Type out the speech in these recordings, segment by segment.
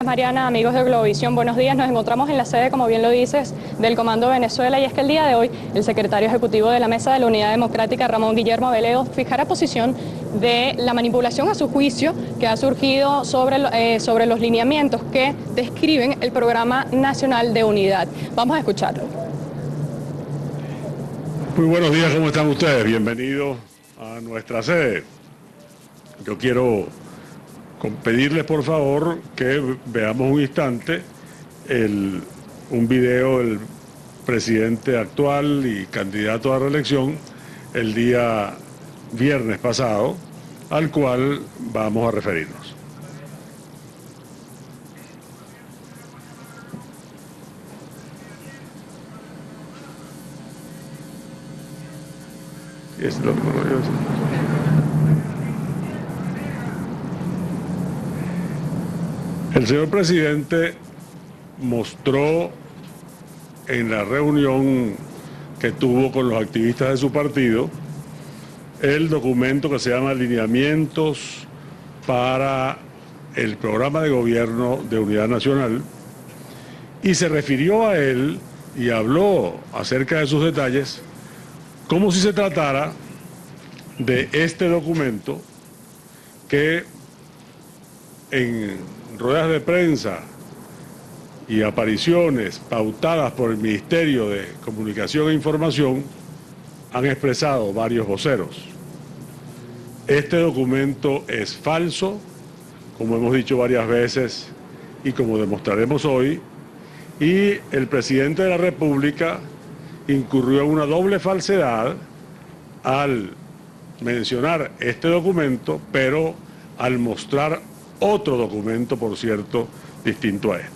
Mariana, amigos de Globovisión, buenos días. Nos encontramos en la sede, como bien lo dices, del Comando Venezuela, y es que el día de hoy el secretario ejecutivo de la Mesa de la Unidad Democrática, Ramón Guillermo Aveledo, fijará posición de la manipulación a su juicio que ha surgido sobre los lineamientos que describen el Programa Nacional de Unidad. Vamos a escucharlo. Muy buenos días, ¿cómo están ustedes? Bienvenidos a nuestra sede. Yo quiero pedirles por favor que veamos un instante un video del presidente actual y candidato a reelección el día viernes pasado, al cual vamos a referirnos. El señor presidente mostró en la reunión que tuvo con los activistas de su partido el documento que se llama Lineamientos para el Programa de Gobierno de Unidad Nacional, y se refirió a él y habló acerca de sus detalles como si se tratara de este documento que en ruedas de prensa y apariciones pautadas por el Ministerio de Comunicación e Información han expresado varios voceros. Este documento es falso, como hemos dicho varias veces y como demostraremos hoy, y el presidente de la República incurrió en una doble falsedad al mencionar este documento, pero al mostrar otro documento, por cierto, distinto a este.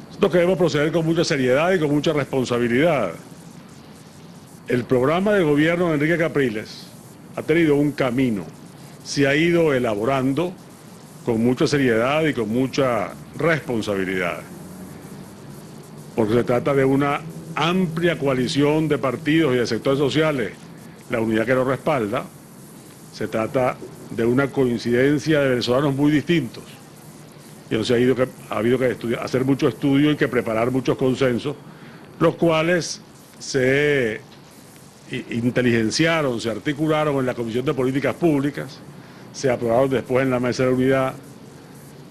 Nosotros queremos proceder con mucha seriedad y con mucha responsabilidad. El programa de gobierno de Enrique Capriles ha tenido un camino, se ha ido elaborando con mucha seriedad y con mucha responsabilidad, porque se trata de una amplia coalición de partidos y de sectores sociales, la unidad que lo respalda. Se trata de una coincidencia de venezolanos muy distintos, y entonces ha habido que hacer mucho estudio y que preparar muchos consensos, los cuales se inteligenciaron, se articularon en la Comisión de Políticas Públicas, se aprobaron después en la Mesa de la Unidad,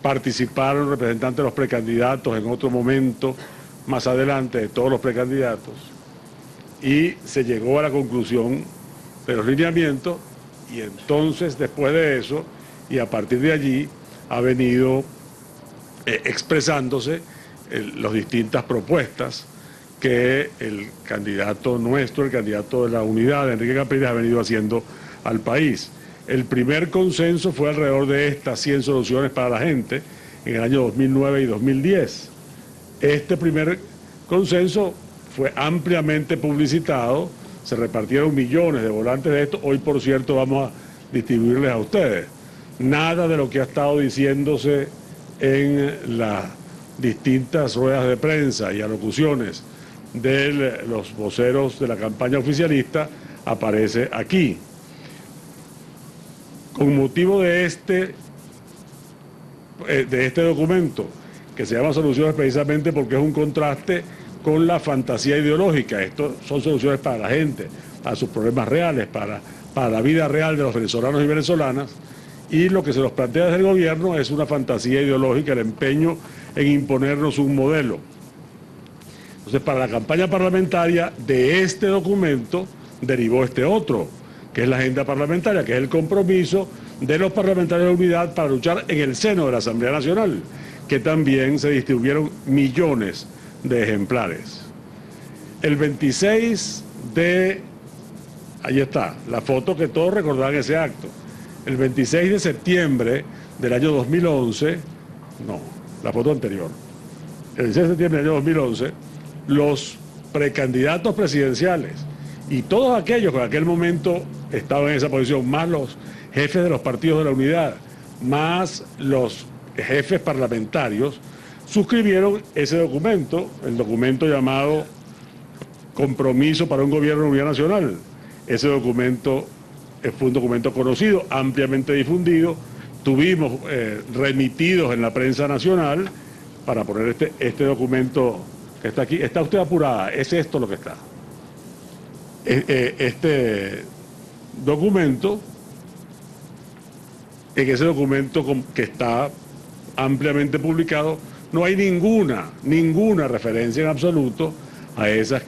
participaron representantes de los precandidatos en otro momento, más adelante, de todos los precandidatos, y se llegó a la conclusión de los lineamientos. Y entonces, después de eso, y a partir de allí, ha venido expresándose las distintas propuestas que el candidato nuestro, el candidato de la unidad, Enrique Capriles, ha venido haciendo al país. El primer consenso fue alrededor de estas 100 soluciones para la gente en el año 2009 y 2010. Este primer consenso fue ampliamente publicitado. Se repartieron millones de volantes de esto. Hoy, por cierto, vamos a distribuirles a ustedes. Nada de lo que ha estado diciéndose en las distintas ruedas de prensa y alocuciones de los voceros de la campaña oficialista aparece aquí. Con motivo de este documento, que se llama Soluciones precisamente porque es un contraste con la fantasía ideológica. Esto son soluciones para la gente, para sus problemas reales, para la vida real de los venezolanos y venezolanas, y lo que se nos plantea desde el gobierno es una fantasía ideológica, el empeño en imponernos un modelo. Entonces, para la campaña parlamentaria de este documento derivó este otro, que es la agenda parlamentaria, que es el compromiso de los parlamentarios de unidad para luchar en el seno de la Asamblea Nacional, que también se distribuyeron millones de ejemplares. El 26 de... Ahí está, la foto que todos recordarán ese acto. El 26 de septiembre del año 2011, no, la foto anterior. El 26 de septiembre del año 2011, los precandidatos presidenciales y todos aquellos que en aquel momento estaban en esa posición, más los jefes de los partidos de la unidad, más los jefes parlamentarios, suscribieron ese documento, el documento llamado Compromiso para un Gobierno de Unidad Nacional. Ese documento fue un documento conocido, ampliamente difundido, tuvimos remitidos en la prensa nacional para poner este documento que está aquí. Está usted apurada, es esto lo que está. Este documento, en ese documento que está ampliamente publicado, no hay ninguna referencia en absoluto a esas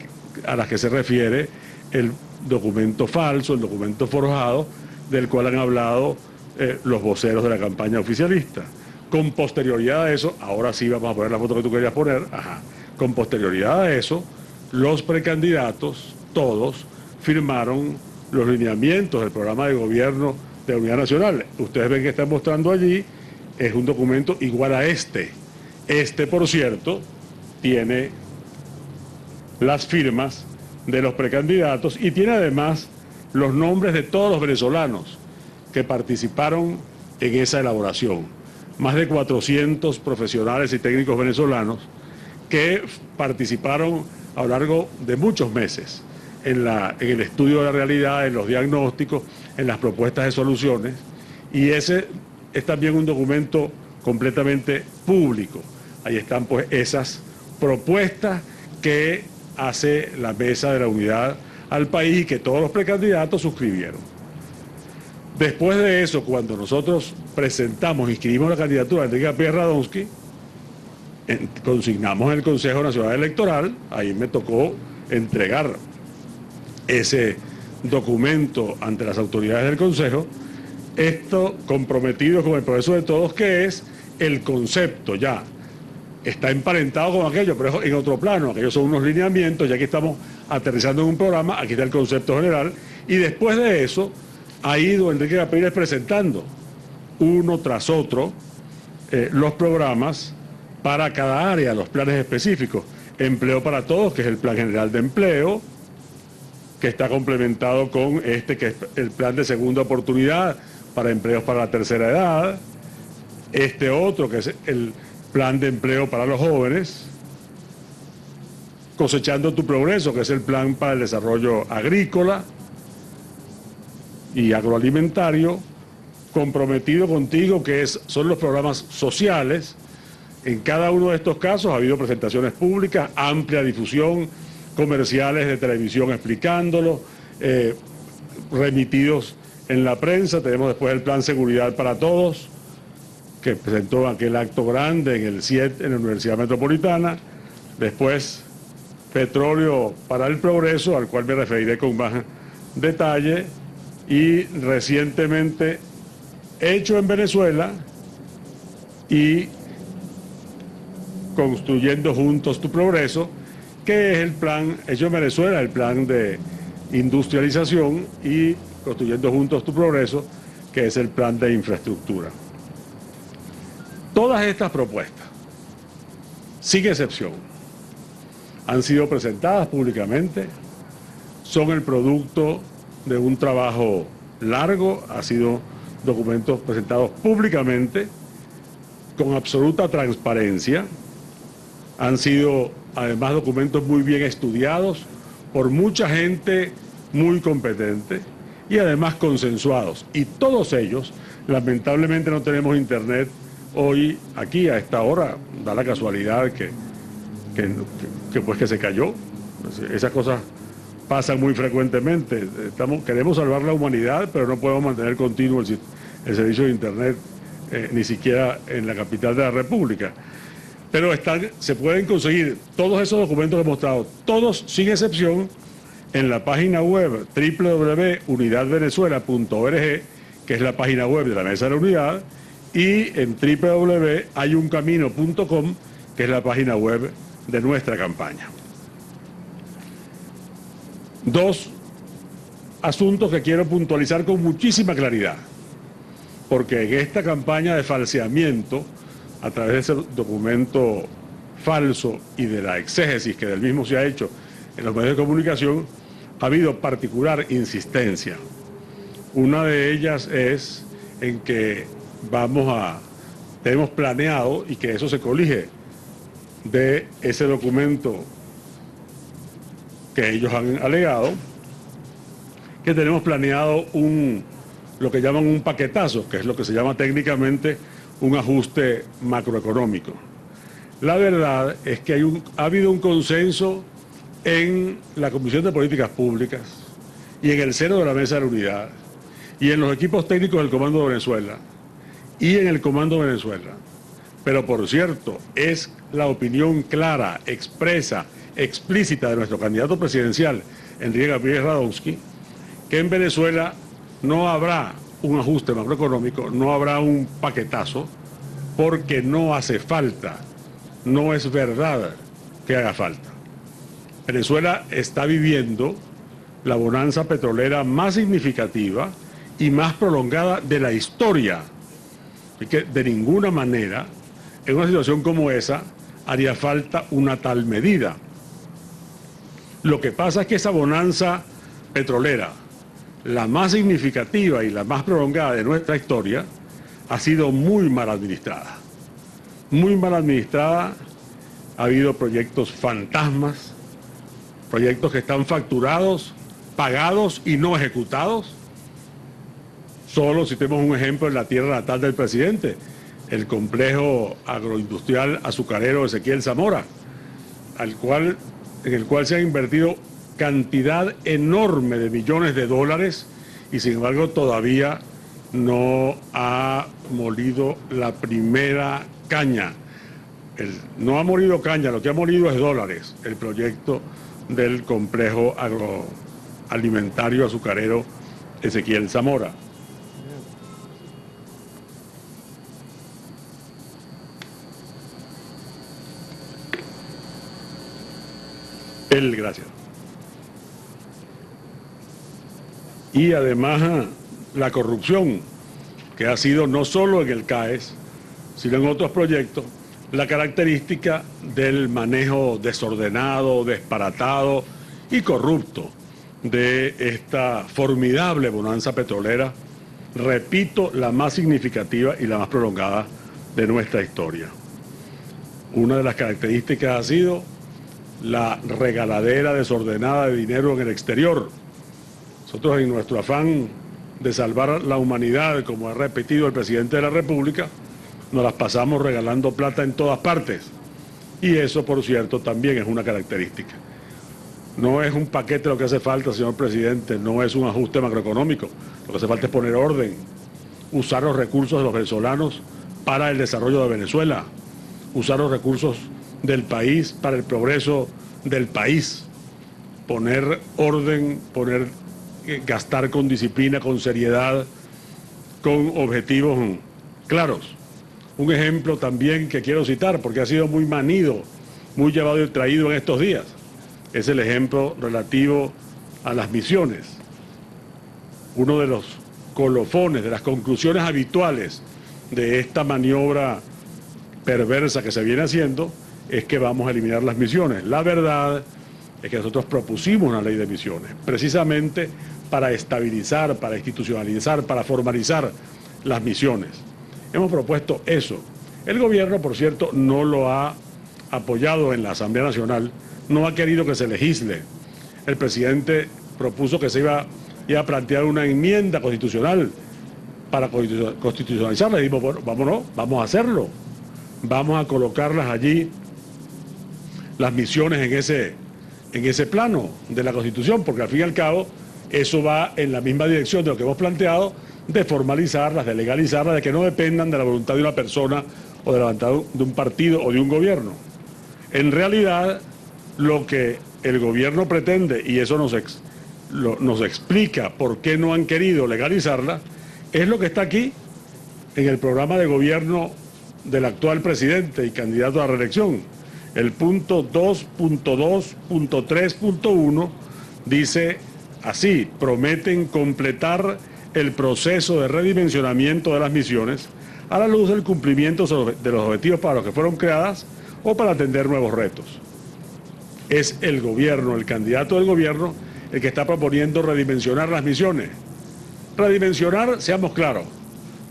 a las que se refiere el documento falso, el documento forjado, del cual han hablado los voceros de la campaña oficialista. Con posterioridad a eso, ahora sí vamos a poner la foto que tú querías poner, con posterioridad a eso, los precandidatos, todos, firmaron los lineamientos del programa de gobierno de la Unidad Nacional. Ustedes ven que están mostrando allí, es un documento igual a este. Este, por cierto, tiene las firmas de los precandidatos y tiene además los nombres de todos los venezolanos que participaron en esa elaboración. Más de 400 profesionales y técnicos venezolanos que participaron a lo largo de muchos meses en el estudio de la realidad, en los diagnósticos, en las propuestas de soluciones, y ese es también un documento completamente público. Ahí están pues esas propuestas que hace la Mesa de la Unidad al país y que todos los precandidatos suscribieron. Después de eso, cuando nosotros inscribimos la candidatura de Enrique Capriles Radonsky, consignamos en el Consejo Nacional Electoral, ahí me tocó entregar ese documento ante las autoridades del Consejo, esto comprometido con el progreso de todos, que es el concepto ya. Está emparentado con aquello, pero en otro plano. Aquellos son unos lineamientos, ya que estamos aterrizando en un programa, aquí está el concepto general, y después de eso ha ido Enrique Capriles presentando uno tras otro los programas para cada área, los planes específicos. Empleo para Todos, que es el Plan General de Empleo, que está complementado con que es el Plan de Segunda Oportunidad para empleos para la tercera edad, este otro, que es el Plan de Empleo para los jóvenes, Cosechando tu Progreso, que es el Plan para el Desarrollo Agrícola y Agroalimentario, Comprometido Contigo, que son los programas sociales. En cada uno de estos casos ha habido presentaciones públicas, amplia difusión, comerciales de televisión explicándolo, remitidos en la prensa. Tenemos después el Plan Seguridad para Todos, que presentó aquel acto grande en el CIET, en la Universidad Metropolitana. Después, Petróleo para el Progreso, al cual me referiré con más detalle. Y recientemente, hecho en Venezuela y Construyendo Juntos tu Progreso, que es el plan hecho en Venezuela, el plan de industrialización, y Construyendo Juntos tu Progreso, que es el plan de infraestructura. Todas estas propuestas, sin excepción, han sido presentadas públicamente, son el producto de un trabajo largo, han sido documentos presentados públicamente, con absoluta transparencia, han sido además documentos muy bien estudiados por mucha gente muy competente y además consensuados. Y todos ellos, lamentablemente no tenemos internet hoy aquí a esta hora, da la casualidad que se cayó. Esas cosas pasan muy frecuentemente. Queremos salvar la humanidad, pero no podemos mantener continuo el servicio de internet, ni siquiera en la capital de la República. Pero se pueden conseguir todos esos documentos que he mostrado, todos sin excepción, en la página web www.unidadvenezuela.org, que es la página web de la Mesa de la Unidad, y en www.hayuncamino.com, que es la página web de nuestra campaña. Dos asuntos que quiero puntualizar con muchísima claridad, porque en esta campaña de falseamiento, a través de ese documento falso y de la exégesis que del mismo se ha hecho en los medios de comunicación, ha habido particular insistencia. Una de ellas es en que tenemos planeado, y que eso se colige de ese documento que ellos han alegado, que tenemos planeado un lo que llaman un paquetazo, que es lo que se llama técnicamente un ajuste macroeconómico. La verdad es que ha habido un consenso en la Comisión de Políticas Públicas y en el seno de la Mesa de la Unidad y en los equipos técnicos del Comando de Venezuela y en el Comando de Venezuela. Pero por cierto, es la opinión clara, expresa, explícita de nuestro candidato presidencial, Enrique Gabriel Radonsky, que en Venezuela no habrá un ajuste macroeconómico, no habrá un paquetazo, porque no hace falta, no es verdad que haga falta. Venezuela está viviendo la bonanza petrolera más significativa y más prolongada de la historia. Y que de ninguna manera, en una situación como esa, haría falta una tal medida. Lo que pasa es que esa bonanza petrolera, la más significativa y la más prolongada de nuestra historia, ha sido muy mal administrada. Muy mal administrada, ha habido proyectos fantasmas, proyectos que están facturados, pagados y no ejecutados. Solo citemos un ejemplo en la tierra natal del presidente, el complejo agroindustrial azucarero Ezequiel Zamora, en el cual se ha invertido cantidad enorme de millones de dólares y sin embargo todavía no ha molido la primera caña. No ha molido caña, lo que ha molido es dólares, el proyecto del complejo agroalimentario azucarero Ezequiel Zamora. Gracias. Y además la corrupción, que ha sido no solo en el CAES, sino en otros proyectos, la característica del manejo desordenado, disparatado y corrupto de esta formidable bonanza petrolera, repito, la más significativa y la más prolongada de nuestra historia. Una de las características ha sido la regaladera desordenada de dinero en el exterior. Nosotros, en nuestro afán de salvar la humanidad, como ha repetido el presidente de la República, nos las pasamos regalando plata en todas partes. Y eso, por cierto, también es una característica. No es un paquete lo que hace falta, señor presidente, no es un ajuste macroeconómico. Lo que hace falta es poner orden, usar los recursos de los venezolanos para el desarrollo de Venezuela, usar los recursos del país para el progreso del país, poner orden, gastar con disciplina, con seriedad, con objetivos claros. Un ejemplo también que quiero citar, porque ha sido muy manido, muy llevado y traído en estos días, es el ejemplo relativo a las misiones. Uno de los colofones, de las conclusiones habituales de esta maniobra perversa que se viene haciendo, es que vamos a eliminar las misiones. La verdad es que nosotros propusimos una ley de misiones, precisamente para estabilizar, para institucionalizar, para formalizar las misiones. Hemos propuesto eso. El gobierno, por cierto, no lo ha apoyado en la Asamblea Nacional, no ha querido que se legisle. El presidente propuso que se iba a plantear una enmienda constitucional para constitucionalizarla. Y dijimos, bueno, vámonos, vamos a hacerlo. Vamos a colocarlas allí, las misiones en ese plano de la Constitución, porque al fin y al cabo eso va en la misma dirección de lo que hemos planteado, de formalizarlas, de legalizarlas, de que no dependan de la voluntad de una persona o de la voluntad de un partido o de un gobierno. En realidad, lo que el gobierno pretende, y eso nos explica por qué no han querido legalizarla, es lo que está aquí en el programa de gobierno del actual presidente y candidato a la reelección. El punto 2.2.3.1 dice así: prometen completar el proceso de redimensionamiento de las misiones a la luz del cumplimiento de los objetivos para los que fueron creadas o para atender nuevos retos. Es el gobierno, el candidato del gobierno, el que está proponiendo redimensionar las misiones. Redimensionar, seamos claros,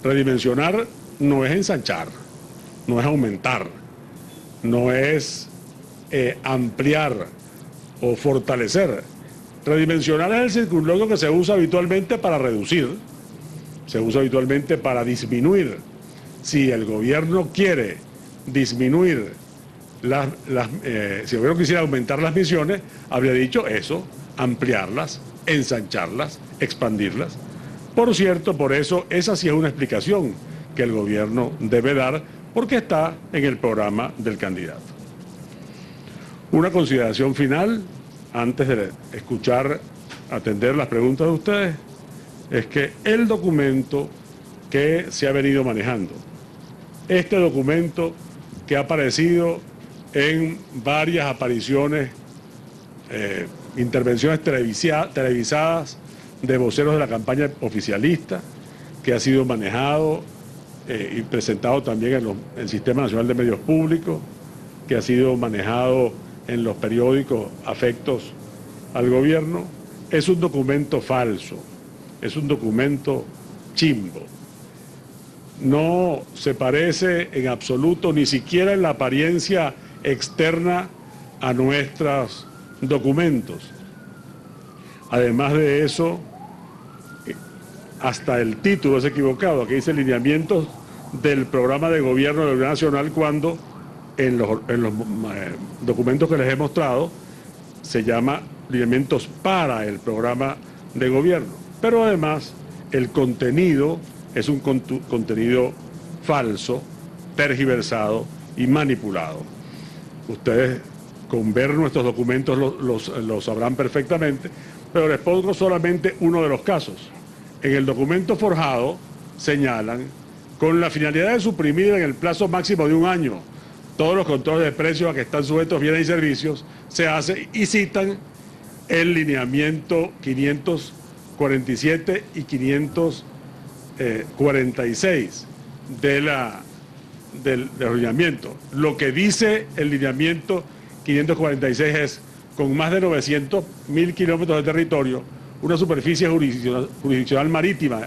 redimensionar no es ensanchar, no es aumentar, no es ampliar o fortalecer. Redimensionar es el circunloquio que se usa habitualmente para reducir. se usa habitualmente para disminuir. Si el gobierno quiere disminuir si el gobierno quisiera aumentar las misiones, habría dicho eso, ampliarlas, ensancharlas, expandirlas. Por cierto, por eso, esa sí es una explicación que el gobierno debe dar, porque está en el programa del candidato. Una consideración final, antes de atender las preguntas de ustedes, es que el documento que se ha venido manejando, este documento que ha aparecido en varias apariciones, intervenciones televisadas de voceros de la campaña oficialista, que ha sido manejado y presentado también en el Sistema Nacional de Medios Públicos, que ha sido manejado en los periódicos afectos al gobierno, es un documento falso, es un documento chimbo. No se parece en absoluto, ni siquiera en la apariencia externa, a nuestros documentos. Además de eso, hasta el título es equivocado, aquí dice lineamientos del programa de gobierno de la Unidad Nacional, cuando en los documentos que les he mostrado se llama lineamientos para el programa de gobierno. Pero además el contenido es un contenido falso, tergiversado y manipulado. Ustedes con ver nuestros documentos los sabrán perfectamente, pero les pongo solamente uno de los casos. En el documento forjado señalan, con la finalidad de suprimir en el plazo máximo de 1 año todos los controles de precios a que están sujetos bienes y servicios, se hace, y citan el lineamiento 547 y 546 del lineamiento. Lo que dice el lineamiento 546 es: con más de 900.000 kilómetros de territorio, una superficie jurisdiccional marítima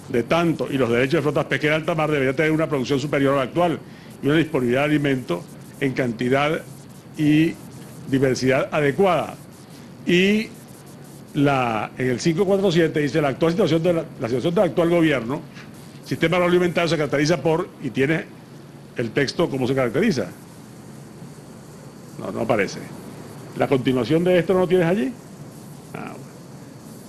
de tanto y los derechos de flotas pesqueras de alta mar debería tener una producción superior a la actual y una disponibilidad de alimentos en cantidad y diversidad adecuada. Y en el 547 dice: la situación del actual gobierno, sistema agroalimentario, se caracteriza por, y tiene el texto cómo se caracteriza. No aparece. ¿La continuación de esto no lo tienes allí? Bueno.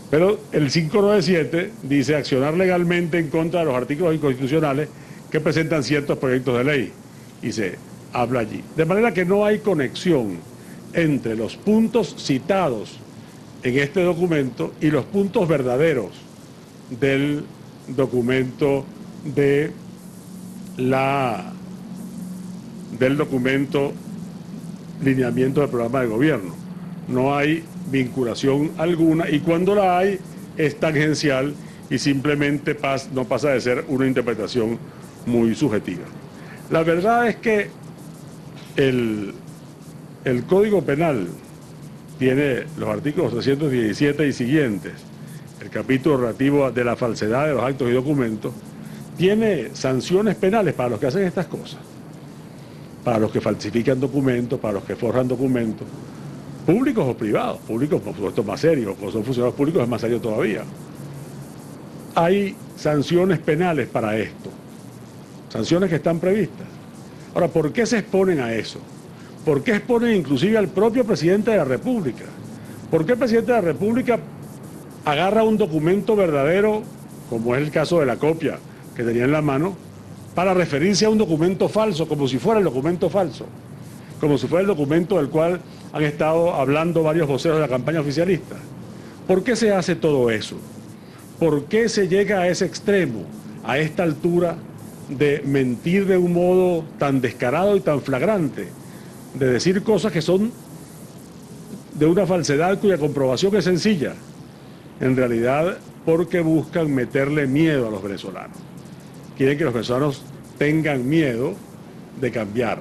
Pero el 597 dice: accionar legalmente en contra de los artículos inconstitucionales que presentan ciertos proyectos de ley. Y se habla allí. De manera que no hay conexión entre los puntos citados en este documento y los puntos verdaderos del documento del documento lineamiento del programa de gobierno. No hay vinculación alguna, y cuando la hay es tangencial y simplemente no pasa de ser una interpretación muy subjetiva. La verdad es que el Código Penal tiene los artículos 317 y siguientes, el capítulo relativo de la falsedad de los actos y documentos, tiene sanciones penales para los que hacen estas cosas, para los que falsifican documentos, para los que forjan documentos, públicos o privados. Públicos, por supuesto, más serios, cuando son funcionarios públicos es más serio todavía. Hay sanciones penales para esto, sanciones que están previstas. Ahora, ¿por qué se exponen a eso? ¿Por qué exponen inclusive al propio presidente de la República? ¿Por qué el presidente de la República agarra un documento verdadero, como es el caso de la copia que tenía en la mano, para referirse a un documento falso, como si fuera el documento falso, como si fuera el documento del cual han estado hablando varios voceros de la campaña oficialista? ¿Por qué se hace todo eso? ¿Por qué se llega a ese extremo, a esta altura, de mentir de un modo tan descarado y tan flagrante, de decir cosas que son de una falsedad cuya comprobación es sencilla? En realidad, porque buscan meterle miedo a los venezolanos. Quieren que los venezolanos tengan miedo de cambiar,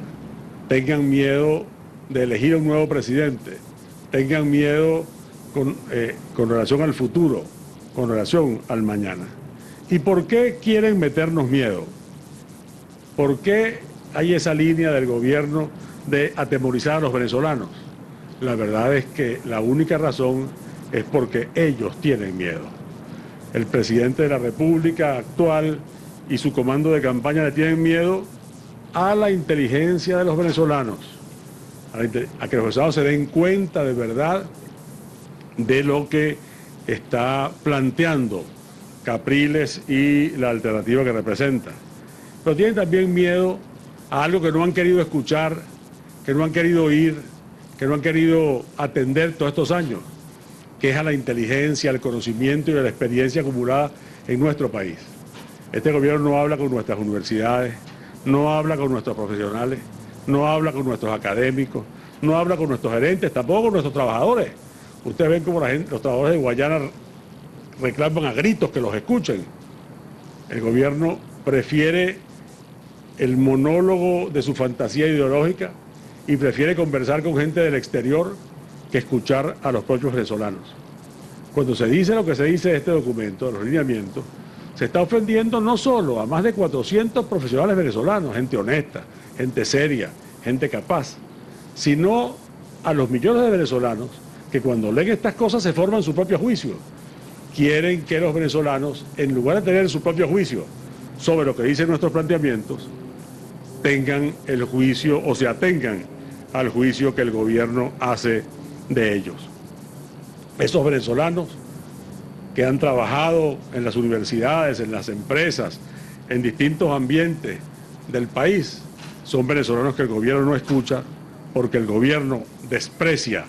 tengan miedo de elegir un nuevo presidente, tengan miedo con relación al futuro, con relación al mañana. ¿Y por qué quieren meternos miedo? ¿Por qué hay esa línea del gobierno de atemorizar a los venezolanos? La verdad es que la única razón es porque ellos tienen miedo. El presidente de la República actual y su comando de campaña le tienen miedo a la inteligencia de los venezolanos, a que los venezolanos se den cuenta de verdad de lo que está planteando Capriles y la alternativa que representa. Pero tienen también miedo a algo que no han querido escuchar, que no han querido oír, que no han querido atender todos estos años, que es a la inteligencia, al conocimiento y a la experiencia acumulada en nuestro país. Este gobierno no habla con nuestras universidades, no habla con nuestros profesionales, no habla con nuestros académicos, no habla con nuestros gerentes, tampoco con nuestros trabajadores. Ustedes ven cómo los trabajadores de Guayana reclaman a gritos que los escuchen. El gobierno prefiere el monólogo de su fantasía ideológica y prefiere conversar con gente del exterior que escuchar a los propios venezolanos. Cuando se dice lo que se dice de este documento, de los lineamientos, se está ofendiendo no solo a más de 400 profesionales venezolanos, gente honesta, gente seria, gente capaz, sino a los millones de venezolanos que cuando leen estas cosas se forman su propio juicio. Quieren que los venezolanos, en lugar de tener su propio juicio sobre lo que dicen nuestros planteamientos, tengan el juicio o se atengan al juicio que el gobierno hace de ellos. Esos venezolanos que han trabajado en las universidades, en las empresas, en distintos ambientes del país, son venezolanos que el gobierno no escucha porque el gobierno desprecia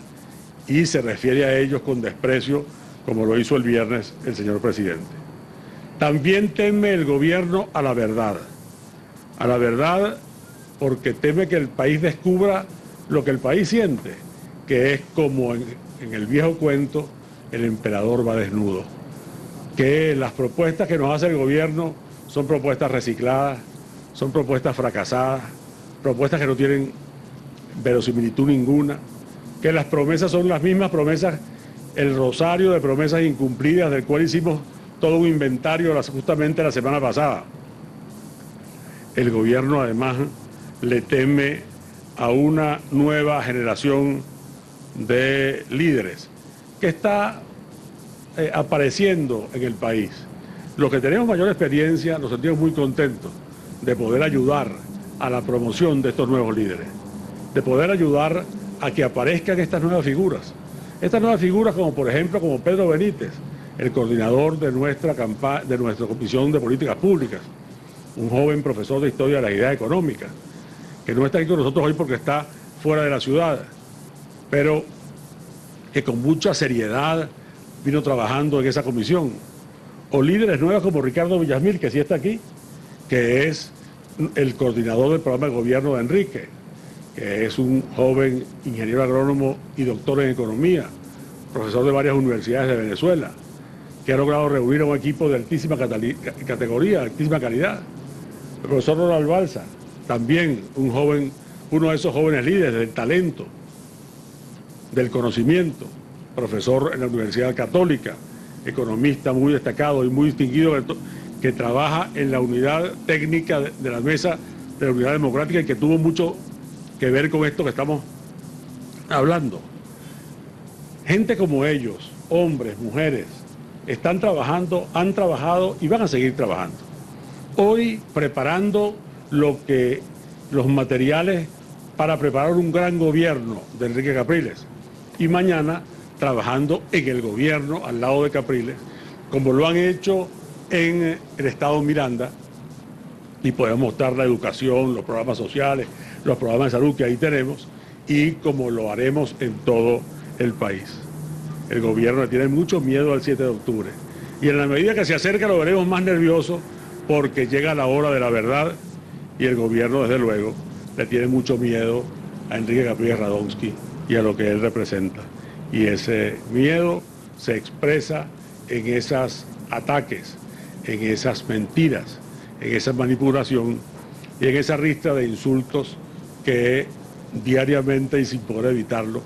y se refiere a ellos con desprecio, como lo hizo el viernes el señor presidente. También teme el gobierno a la verdad porque teme que el país descubra lo que el país siente, que es como en el viejo cuento, el emperador va desnudo, que las propuestas que nos hace el gobierno son propuestas recicladas, son propuestas fracasadas, propuestas que no tienen verosimilitud ninguna, que las promesas son las mismas promesas, el rosario de promesas incumplidas del cual hicimos todo un inventario justamente la semana pasada. El gobierno además le teme a una nueva generación de líderes que está apareciendo en el país. Los que tenemos mayor experiencia nos sentimos muy contentos de poder ayudar a la promoción de estos nuevos líderes, de poder ayudar a que aparezcan estas nuevas figuras. Estas nuevas figuras como por ejemplo como Pedro Benítez, el coordinador de nuestra Comisión de Políticas Públicas, un joven profesor de Historia de las Ideas Económicas, que no está aquí con nosotros hoy porque está fuera de la ciudad, pero que con mucha seriedad vino trabajando en esa comisión. O líderes nuevos como Ricardo Villasmil, que sí está aquí, que es el coordinador del programa de gobierno de Enrique, que es un joven ingeniero agrónomo y doctor en economía, profesor de varias universidades de Venezuela, que ha logrado reunir a un equipo de altísima categoría, altísima calidad. El profesor Ronald Balsa, también uno de esos jóvenes líderes del talento, del conocimiento, profesor en la Universidad Católica, economista muy destacado y muy distinguido, que trabaja en la unidad técnica de la mesa de la Unidad Democrática y que tuvo mucho que ver con esto que estamos hablando. Gente como ellos, hombres, mujeres, están trabajando, han trabajado y van a seguir trabajando. Hoy preparando los materiales para preparar un gran gobierno de Enrique Capriles y mañana trabajando en el gobierno al lado de Capriles, como lo han hecho en el estado Miranda, y podemos mostrar la educación, los programas sociales, los programas de salud que ahí tenemos, y como lo haremos en todo el país. El gobierno le tiene mucho miedo al 7 de octubre, y en la medida que se acerca lo veremos más nervioso porque llega la hora de la verdad, y el gobierno, desde luego, le tiene mucho miedo a Enrique Capriles Radonsky y a lo que él representa. Y ese miedo se expresa en esos ataques, en esas mentiras, en esa manipulación y en esa ristra de insultos que diariamente y sin poder evitarlo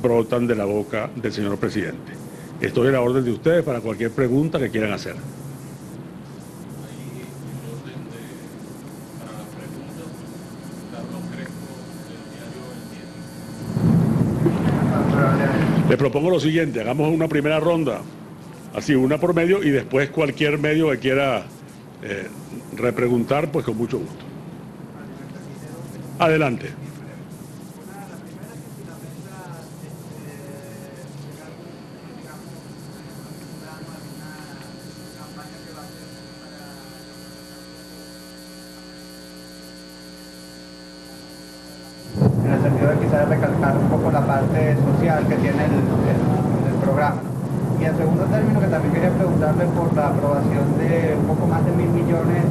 brotan de la boca del señor presidente. Estoy a la orden de ustedes para cualquier pregunta que quieran hacer. Les propongo lo siguiente, hagamos una primera ronda Así, una por medio, y después cualquier medio que quiera repreguntar, pues con mucho gusto. Adelante. En el sentido de quizás recalcar un poco la parte social que tiene el programa. Y en segundo término, que también quería preguntarle por la aprobación de un poco más de 1.000 millones